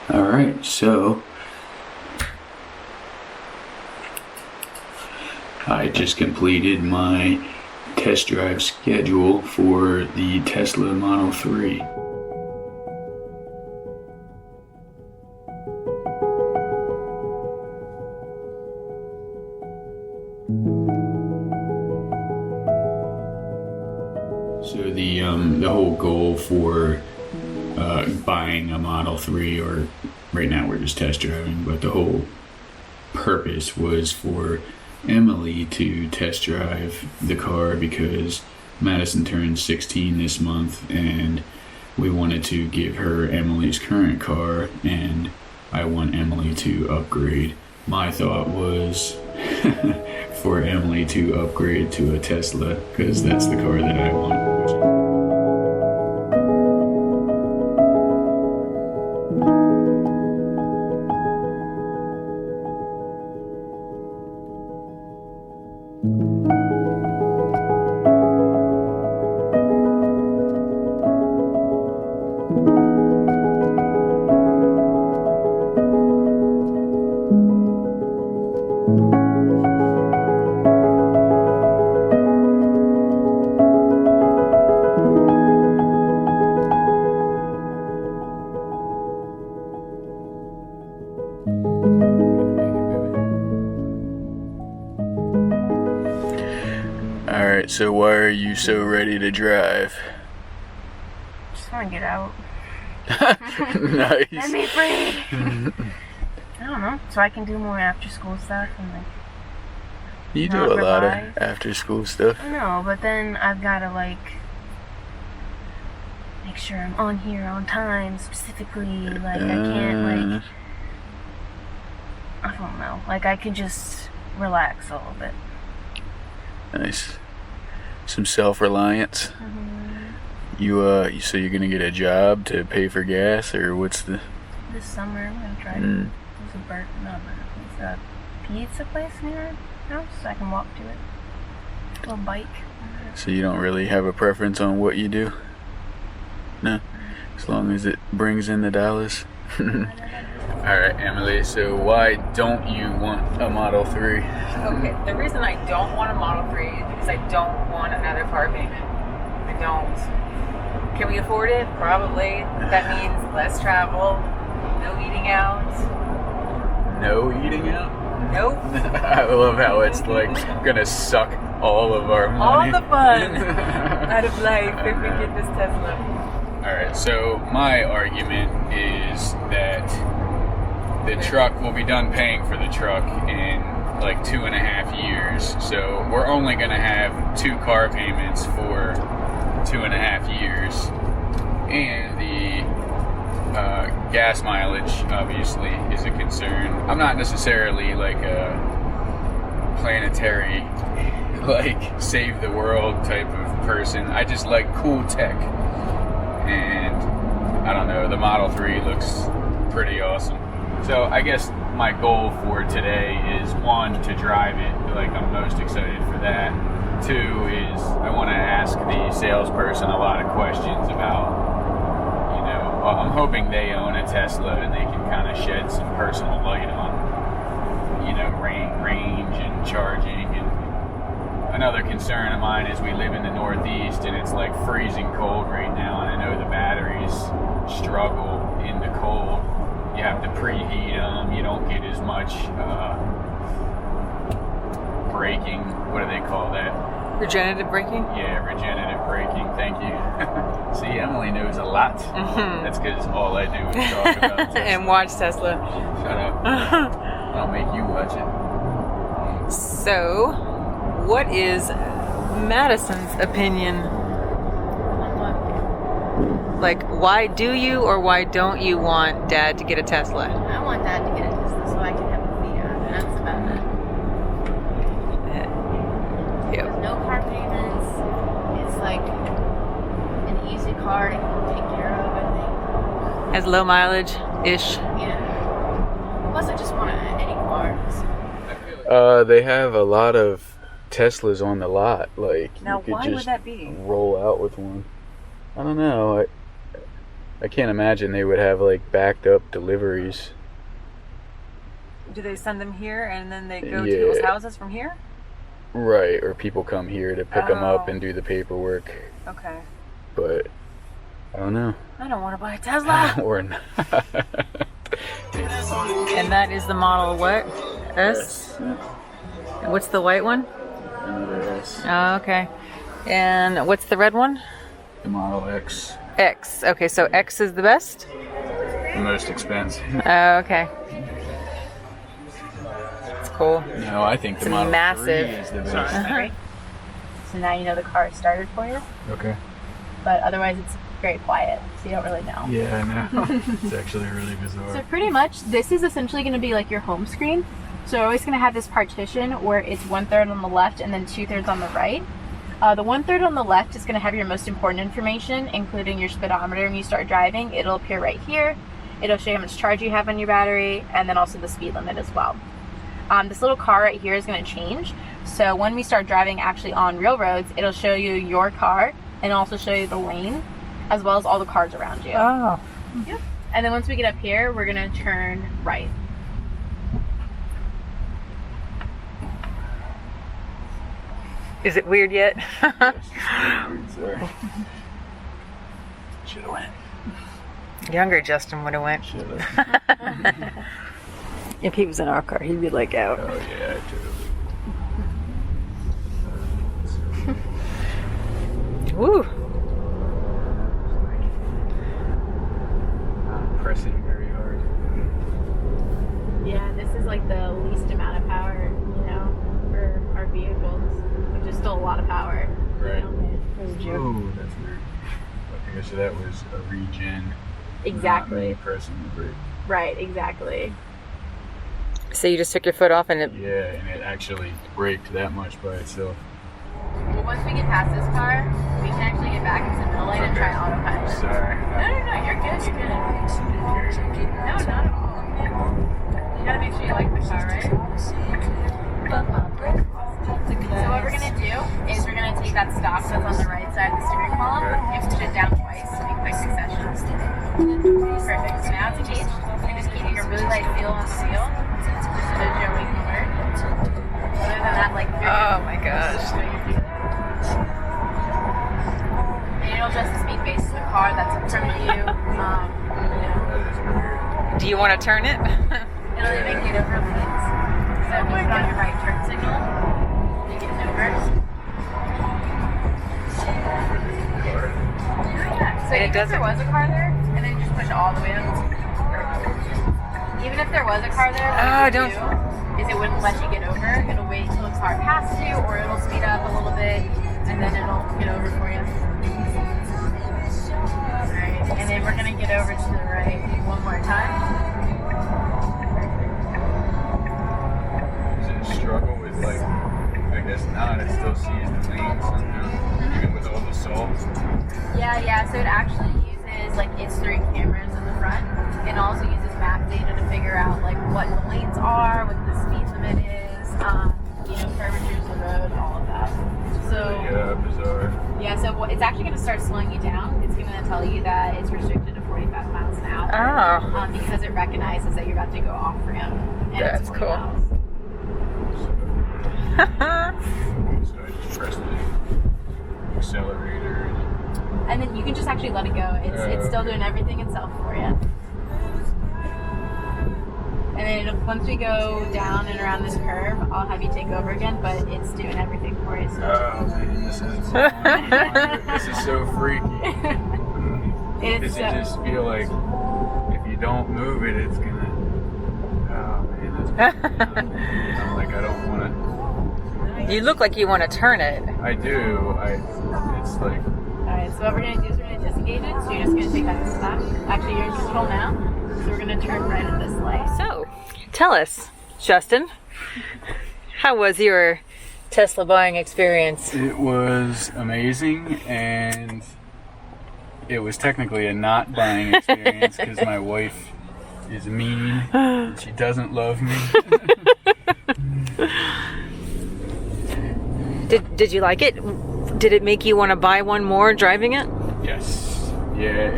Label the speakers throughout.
Speaker 1: Alright, so I just completed my test drive schedule for the Tesla Model 3. So the whole goal for buying a Model 3, or right now we're just test driving, but the whole purpose was for Emily to test drive the car because Madison turned 16 this month and we wanted to give her Emily's current car, and I want Emily to upgrade. My thought was for Emily to upgrade to a Tesla because that's the car that I want. Alright, so why are you so ready to drive?
Speaker 2: Just want to get out.
Speaker 1: Nice.
Speaker 2: Let me free. I don't know, so I can do more after school stuff and like.
Speaker 1: You do a lot of after school stuff.
Speaker 2: I know, but then I've got to like make sure I'm on here on time specifically. Like I can't like, I don't know. Like I can just relax a little bit.
Speaker 1: Nice. Some self-reliance.
Speaker 2: Mm-hmm.
Speaker 1: So you're gonna get a job to pay for gas, or what's the?
Speaker 2: This summer I'm gonna try to. There's a pizza place near our house, so I can walk to it. A little bike.
Speaker 1: So you don't really have a preference on what you do? No, as long as it brings in the dollars. Alright, Emily, so why don't you want a Model 3?
Speaker 3: Okay, the reason I don't want a Model 3 is because I don't want another car payment. I don't. Can we afford it? Probably. That means less travel, no eating out.
Speaker 1: No eating out?
Speaker 3: Nope.
Speaker 1: I love how it's like gonna suck all of our money.
Speaker 3: All the fun out of life if we get this Tesla.
Speaker 1: Alright, so my argument is that the truck will be done paying for the truck in like 2.5 years. So we're only going to have 2 car payments for 2.5 years. And the gas mileage obviously is a concern. I'm not necessarily like a planetary, like save the world type of person. I just like cool tech. And I don't know, the Model 3 looks pretty awesome. So I guess my goal for today is 1, to drive it, like I'm most excited for that. 2 is I want to ask the salesperson a lot of questions about, I'm hoping they own a Tesla and they can kind of shed some personal light on, range and charging. And another concern of mine is we live in the Northeast and it's like freezing cold right now, and I know the batteries struggle in the cold. You have to preheat them. You don't get as much braking. What do they call that?
Speaker 3: Regenerative braking?
Speaker 1: Yeah, regenerative braking. Thank you. See, Emily knows a lot.
Speaker 3: Mm-hmm.
Speaker 1: That's because all I do is talk about Tesla.
Speaker 3: And watch Tesla.
Speaker 1: Shut up. I'll make you watch it.
Speaker 3: So, what is Madison's opinion? Like, why do you or why don't you want Dad to get a Tesla?
Speaker 2: I want Dad to get a Tesla so I can have a Fiat. That's about it.
Speaker 3: Yep.
Speaker 2: There's no car payments. It's like an easy car to take care of, I think.
Speaker 3: Has low mileage-ish.
Speaker 2: Yeah. Plus, I just want any car.
Speaker 1: They have a lot of Teslas on the lot. Like,
Speaker 3: Now,
Speaker 1: you could
Speaker 3: why
Speaker 1: just
Speaker 3: would that be?
Speaker 1: roll out with one. I don't know. I I can't imagine they would have like backed up deliveries.
Speaker 3: Do they send them here and then they go to
Speaker 1: Yeah.
Speaker 3: people's houses from here?
Speaker 1: Right, or people come here to pick them up
Speaker 3: Oh.
Speaker 1: and do the paperwork.
Speaker 3: Okay.
Speaker 1: But I don't know.
Speaker 3: I don't want to buy a Tesla.
Speaker 1: Or not.
Speaker 3: And that is the Model what? S? And what's the white one?
Speaker 1: Another S.
Speaker 3: Oh, okay. And what's the red one?
Speaker 1: The Model X.
Speaker 3: X. Okay, so X is the best?
Speaker 1: The most expensive.
Speaker 3: Oh, okay. It's cool.
Speaker 1: No, I think the
Speaker 3: It's
Speaker 1: Model
Speaker 3: massive.
Speaker 1: 3 is the best.
Speaker 2: Right. So now you know the car is started for you,
Speaker 1: Okay.
Speaker 2: but otherwise it's very quiet, so you don't really know.
Speaker 1: Yeah, I know. It's actually really
Speaker 2: So
Speaker 1: bizarre.
Speaker 2: pretty much, this is essentially going to be like your home screen. So you're always going to have this partition where it's 1/3 on the left and then 2/3 on the right. The 1/3 on the left is going to have your most important information, including your speedometer when you start driving. It'll appear right here. It'll show you how much charge you have on your battery, and then also the speed limit as well. This little car right here is going to change. So when we start driving actually on real roads, it'll show you your car and also show you the lane, as well as all the cars around you.
Speaker 3: Oh.
Speaker 2: Yep. And then once we get up here, we're going to turn right.
Speaker 3: Is it weird yet?
Speaker 1: Should have went.
Speaker 3: Younger Justin would have went.
Speaker 1: Should have.
Speaker 3: If he was in our car, he'd be like out.
Speaker 1: Oh yeah, totally.
Speaker 3: Woo!
Speaker 1: Not pressing very hard.
Speaker 2: Yeah, this is like the least amount of power, you know, for our vehicles, which is still a lot of power.
Speaker 1: Right.
Speaker 2: You
Speaker 1: Oh, that's weird. Okay, so that was a regen.
Speaker 2: Exactly.
Speaker 1: Not me pressing the brake.
Speaker 2: Right, exactly.
Speaker 3: So you just took your foot off and it...
Speaker 1: Yeah, and it actually braked that much by itself.
Speaker 2: Well, once we get past this car, we can actually get back into the middle lane and try autopilot.
Speaker 1: Sorry.
Speaker 2: No, you're good, you're good. No, not at all. You gotta make sure you like the car, right? So what we're gonna do is we're gonna take that stop that's on the right side of the steering column and push it down twice in quick succession. Perfect. So now it's engaged. You're just keeping a really light feel on the wheel, just so that you're making alert. Other than that, like, you're
Speaker 3: Oh
Speaker 2: good.
Speaker 3: my gosh.
Speaker 2: And it'll adjust the speed based on the car that's in front of you.
Speaker 3: Do you want to turn it?
Speaker 2: It'll even get over lanes. So if you put on your right turn signal, you get over. Yeah. So
Speaker 3: And it
Speaker 2: even if
Speaker 3: doesn't-
Speaker 2: there was a car there, and then you just push it all the way up. Even if there was a car there, what it would do is it wouldn't let you get over. It'll wait till the car passes you, or it'll speed up a little bit, and then it'll get over for you. Alright, and then we're gonna get over to the right one more time.
Speaker 1: Does it struggle with, like, I guess not, it still sees the lane somehow, even with all the salt?
Speaker 2: Yeah, so it actually uses like its 3 cameras in the front, and also uses map data to figure out like what the lanes are, what the speed limit is, curvatures of the road, all of that. So
Speaker 1: Yeah, bizarre.
Speaker 2: yeah, so it's actually going to start slowing you down. It's going to tell you that it's restricted to 45 miles an hour.
Speaker 3: Oh.
Speaker 2: Because it recognizes that you're about to go off ramp. And
Speaker 3: That's
Speaker 2: it's 40
Speaker 3: cool.
Speaker 2: miles.
Speaker 1: So I just pressed the accelerator.
Speaker 2: And then you can just actually let it go. It's still doing everything itself for you. And then once we go down and around this curve, I'll have you take over again, but it's doing everything for you. So.
Speaker 1: Oh man, this is so freaky.
Speaker 2: It's
Speaker 1: Does it just feel like if you don't move it, it's gonna? Oh man, that's. I'm like, I don't want to.
Speaker 3: You look like you want to turn it.
Speaker 1: I do. It's like.
Speaker 2: Alright, so what we're going to do is we're going to disengage it. So you're just going to take that to stop. Actually, you're in control now. So we're going to turn right at this light.
Speaker 3: So, tell us, Justin, how was your Tesla buying experience?
Speaker 1: It was amazing, and it was technically a not buying experience because my wife is mean and she doesn't love me.
Speaker 3: Did you like it? Did it make you want to buy one more driving it?
Speaker 1: Yes. Yeah,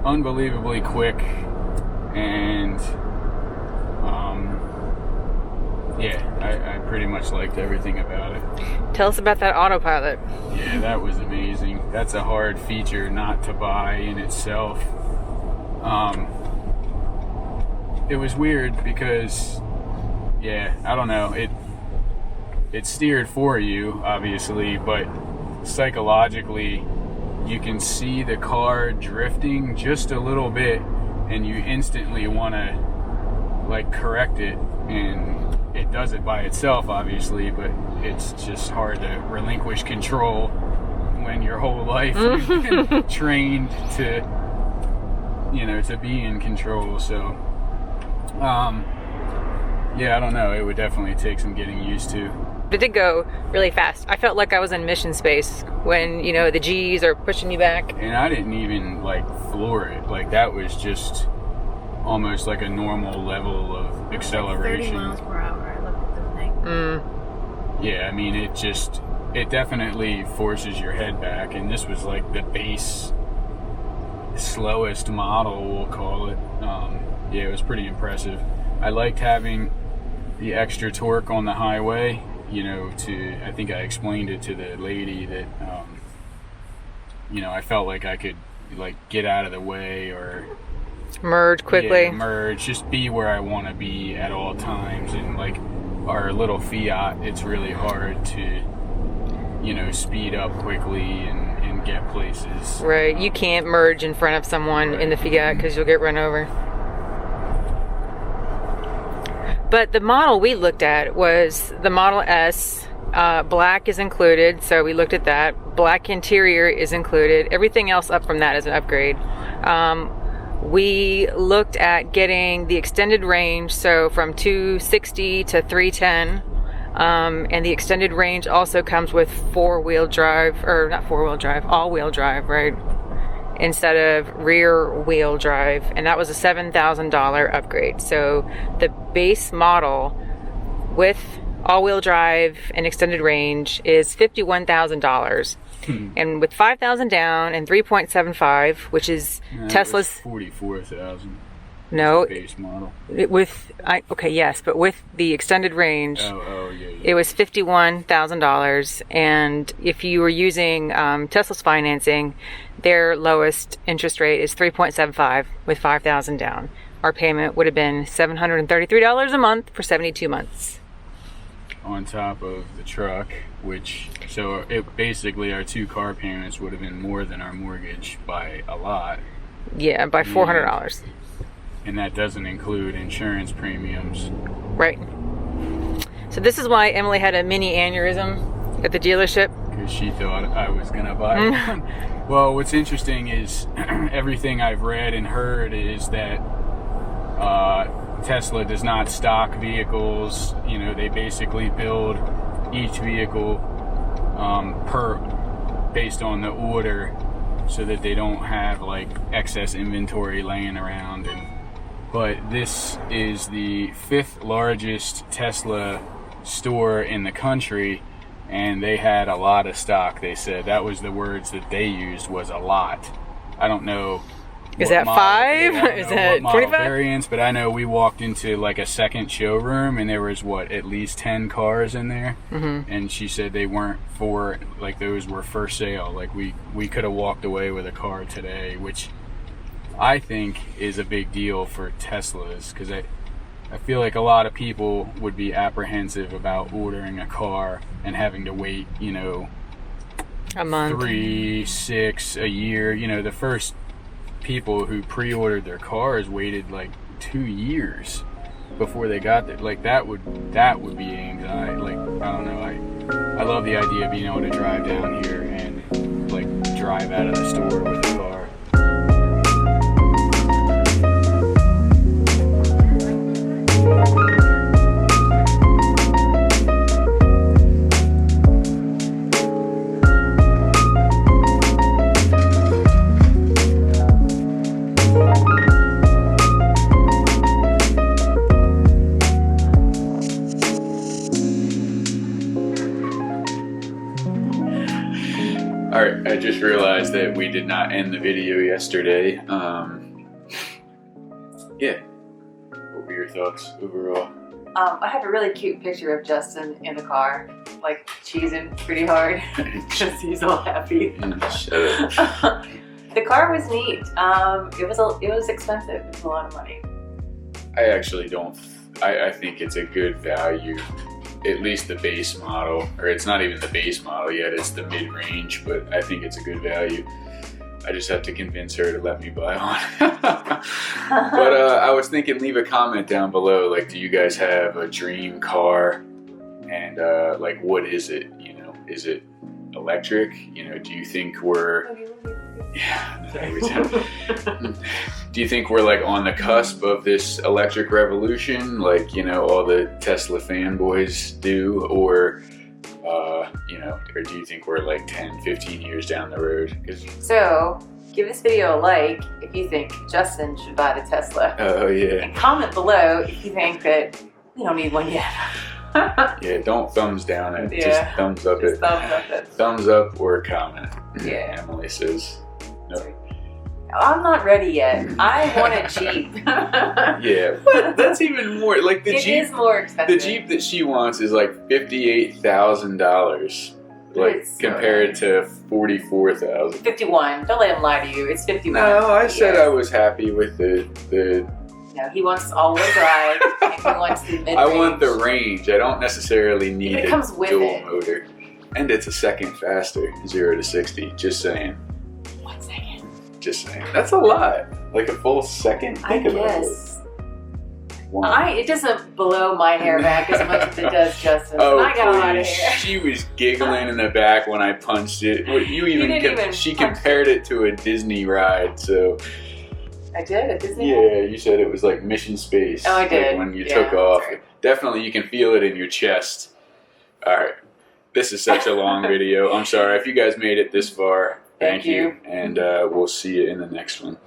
Speaker 1: unbelievably quick, and I pretty much liked everything about it.
Speaker 3: Tell us about that autopilot.
Speaker 1: Yeah, that was amazing. That's a hard feature not to buy in itself. It was weird because, I don't know, it steered for you, obviously, but psychologically, you can see the car drifting just a little bit, and you instantly want to, like, correct it, and it does it by itself, obviously, but it's just hard to relinquish control when your whole life you've been trained to, to be in control. So, I don't know. It would definitely take some getting used to.
Speaker 3: It did go really fast. I felt like I was in mission space when, the G's are pushing you back.
Speaker 1: And I didn't even, floor it. Like, that was just almost like a normal level of acceleration.
Speaker 2: 30 miles per hour. I looked at the thing.
Speaker 1: Yeah, I mean, it definitely forces your head back, and this was like the base slowest model, we'll call it. It was pretty impressive. I liked having the extra torque on the highway, I think I explained it to the lady that, I felt like I could, get out of the way or
Speaker 3: merge quickly.
Speaker 1: Merge, just be where I want to be at all times. And our little Fiat, it's really hard to, speed up quickly and get places.
Speaker 3: Right, you can't merge in front of someone in the Fiat because you'll get run over. But the model we looked at was the Model S. Black is included, so we looked at that. Black interior is included. Everything else up from that is an upgrade. We looked at getting the extended range, so from 260 to 310. And the extended range also comes with all-wheel drive, right? Instead of rear wheel drive. And that was a $7,000 upgrade. So the base model with all-wheel drive and extended range is $51,000. And with $5,000 down and 3.75, whiwhich is Tesla's
Speaker 1: $44,000.
Speaker 3: No,
Speaker 1: base model.
Speaker 3: But with the extended range, it was $51,000. And if you were using Tesla's financing, their lowest interest rate is 3.75 with $5,000 down. Our payment would have been $733 a month for 72 months.
Speaker 1: On top of the truck, so basically our 2 car payments would have been more than our mortgage by a lot.
Speaker 3: Yeah, by $400.
Speaker 1: And that doesn't include insurance premiums.
Speaker 3: Right. So this is why Emily had a mini aneurysm at the dealership.
Speaker 1: Because she thought I was going to buy one. Well, what's interesting is everything I've read and heard is that Tesla does not stock vehicles. They basically build each vehicle based on the order so that they don't have excess inventory laying around. But this is the 5th largest Tesla store in the country, and they had a lot of stock. They said that was the words that they used, was a lot. I don't know.
Speaker 3: Is that 5? Is that 25
Speaker 1: variants? But I know we walked into a second showroom, and there was at least 10 cars in there. Mm-hmm. And she said they weren't those were for sale. We could have walked away with a car today, which I think is a big deal for Teslas, because I feel like a lot of people would be apprehensive about ordering a car and having to wait,
Speaker 3: a month,
Speaker 1: 3, 6, a year. The first people who pre-ordered their cars waited 2 years before they got there. That would be anxiety. I don't know. I love the idea of being able to drive down here and drive out of the store with a car. I just realized realized that we did not end the video yesterday. Yeah. What were your thoughts overall?
Speaker 3: I have a really cute picture of Justin in the car, like cheesing pretty hard because he's all happy.
Speaker 1: Shut up.
Speaker 3: The car was neat. It was expensive. It was a lot of money.
Speaker 1: I actually don't. I think it's a good value. At least the base model, or it's not even the base model yet. It's the mid-range, but I think it's a good value. I just have to convince her to let me buy one. But I was thinking, leave a comment down below. Like, do you guys have a dream car? And like, what is it? You know, is it electric? You know, do you think we're? Yeah. Do you think we're like on the cusp of this electric revolution, like, you know, all the Tesla fanboys do, or? You know, or do you think we're like 10, 15 years down the road?
Speaker 3: So, give this video a like if you think Justin should buy the Tesla.
Speaker 1: Oh, yeah.
Speaker 3: And comment below if you think that we don't need one yet.
Speaker 1: Yeah, don't thumbs down it.
Speaker 3: Yeah.
Speaker 1: Just thumbs up
Speaker 3: Just
Speaker 1: it.
Speaker 3: thumbs up it.
Speaker 1: Thumbs up or comment.
Speaker 3: Yeah.
Speaker 1: Emily says. Nope.
Speaker 3: I'm not ready yet. I want it cheap.
Speaker 1: Yeah, but that's even more. Like the
Speaker 3: It
Speaker 1: Jeep.
Speaker 3: is more expensive.
Speaker 1: The Jeep that she wants is like $58,000. Like
Speaker 3: It's so
Speaker 1: compared to $44,000.
Speaker 3: 51. Don't let him lie to you. It's 51.
Speaker 1: No, I said I
Speaker 3: Yes.
Speaker 1: was happy with the.
Speaker 3: No, he wants all-wheel drive, and he wants the mid-range.
Speaker 1: I want the range. I don't necessarily need
Speaker 3: It
Speaker 1: a
Speaker 3: comes with
Speaker 1: dual
Speaker 3: it.
Speaker 1: motor, and it's a second faster, 0 to 60. Just saying.
Speaker 3: 1 second.
Speaker 1: Just saying. That's a lot. Like a full second. Think about it.
Speaker 3: Guess.
Speaker 1: One.
Speaker 3: It doesn't blow my hair back as much as it does Justin's.
Speaker 1: Oh,
Speaker 3: and I got a lot of
Speaker 1: please.
Speaker 3: hair.
Speaker 1: She was giggling in the back when I punched it. You even,
Speaker 3: didn't even
Speaker 1: she
Speaker 3: punch
Speaker 1: compared it to a Disney ride. So
Speaker 3: I did at Disney.
Speaker 1: yeah, you said it was like Mission Space.
Speaker 3: Oh, I did.
Speaker 1: Like when you
Speaker 3: Yeah,
Speaker 1: took off.
Speaker 3: that's right.
Speaker 1: Definitely, you can feel it in your chest. All right, this is such a long video. I'm sorry if you guys made it this far. Thank you, and we'll see you in the next one.